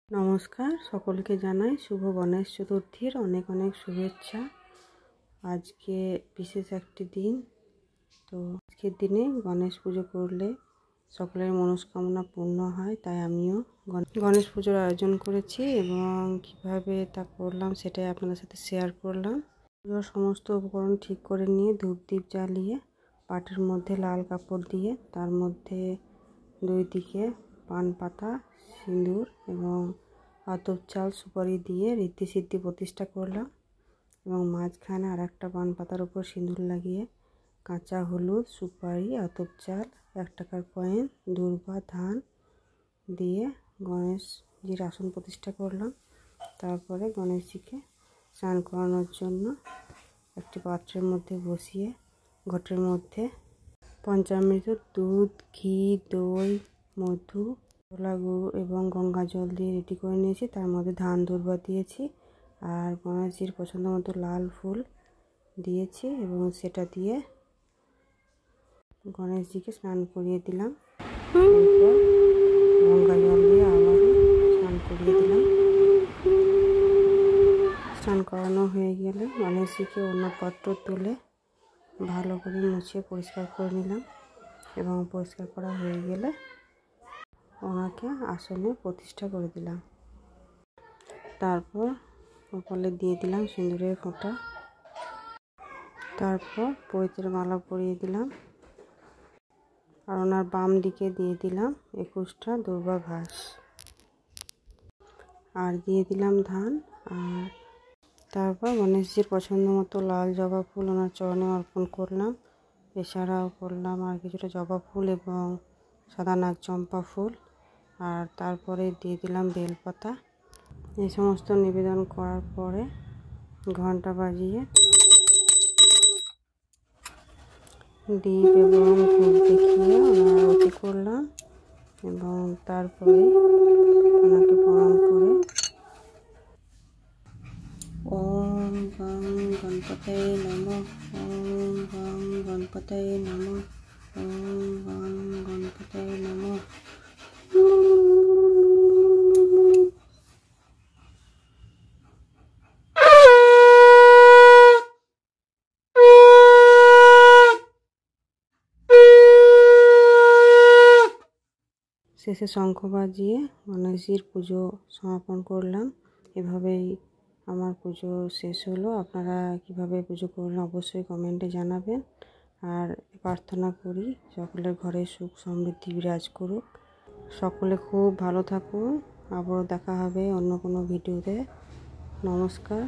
নমস্কার, সকলকে জানাই শুভ গণেশ চতুর্থীর অনেক অনেক শুভেচ্ছা। আজকে বিশেষ একটি দিন। তো আজকের দিনে গণেশ পুজো করলে সকলের মনস্কামনা পূর্ণ হয়, তাই আমিও গণেশ পুজোর আয়োজন করেছি এবং কিভাবে তা করলাম সেটাই আপনাদের সাথে শেয়ার করলাম। পুজোর সমস্ত উপকরণ ঠিক করে নিয়ে ধূপ দ্বীপ জ্বালিয়ে পাটের মধ্যে লাল কাপড় দিয়ে তার মধ্যে দুই দিকে পান পাতা, সিঁদুর এবং আতপ চাল সুপারি দিয়ে ঋদ্ধি সিদ্ধি প্রতিষ্ঠা করলাম এবং মাঝখানে আর একটা পান পাতার উপর সিঁদুর লাগিয়ে কাঁচা হলুদ, সুপারি, আতপ চাল, 1 টাকার কয়েন, দূর্বা, ধান দিয়ে গণেশজির আসন প্রতিষ্ঠা করলাম। তারপরে গণেশজিকে স্নান করানোর জন্য একটি পাত্রের মধ্যে বসিয়ে ঘটের মধ্যে পঞ্চামৃত, দুধ, ঘি, দই, মধু, ছোলা গুঁড়ো এবং গঙ্গা জল দিয়ে রেডি করে নিয়েছি। তার মধ্যে ধান দূর্বা দিয়েছি আর গণেশজির পছন্দ মতো লাল ফুল দিয়েছি এবং সেটা দিয়ে গণেশজিকে স্নান করিয়ে দিলাম। গঙ্গা জল দিয়ে আবারও স্নান করিয়ে দিলাম। স্নান করানো হয়ে গেলে গণেশজিকে অন্য পাত্র তুলে ভালো করে মুছে পরিষ্কার করে নিলাম এবং পরিষ্কার করা হয়ে গেলে ওনাকে আসনে প্রতিষ্ঠা করে দিলাম। তারপর কপালে দিয়ে দিলাম সিঁদুরের ফোঁটা, তারপর পৈতের মালা পরিয়ে দিলাম আর ওনার বাম দিকে দিয়ে দিলাম 21টা দূর্বা ঘাস আর দিয়ে দিলাম ধান। আর তারপর গণেশজির পছন্দ মতো লাল জবা ফুল ওনার চরণে অর্পণ করলাম। এছাড়াও করলাম আর কিছুটা জবা ফুল এবং সাদা নাগচম্পা ফুল আর তারপরে দিয়ে দিলাম বেলপাতা। এই সমস্ত নিবেদন করার পরে ঘন্টা বাজিয়ে দীপ এবং ধূপ দেখিয়ে ওনার আরতি করলাম এবং তারপরে ওনাকে প্রণাম করে ওম গং গণপতয়ে নমঃ, ওম গং গণপতয়ে নমঃ, ওম গং গণপতয়ে নমঃ। শেষে শঙ্খ বাজিয়ে গণেশজির পুজো সমাপন করলাম। এভাবেই আমার পুজো শেষ হলো। আপনারা কিভাবে পুজো করলেন অবশ্যই কমেন্টে জানাবেন। আর প্রার্থনা করি সকলের ঘরে সুখ সমৃদ্ধি বিরাজ করুক। সকলে খুব ভালো থাকুন। আবারও দেখা হবে অন্য কোনো ভিডিওতে। নমস্কার।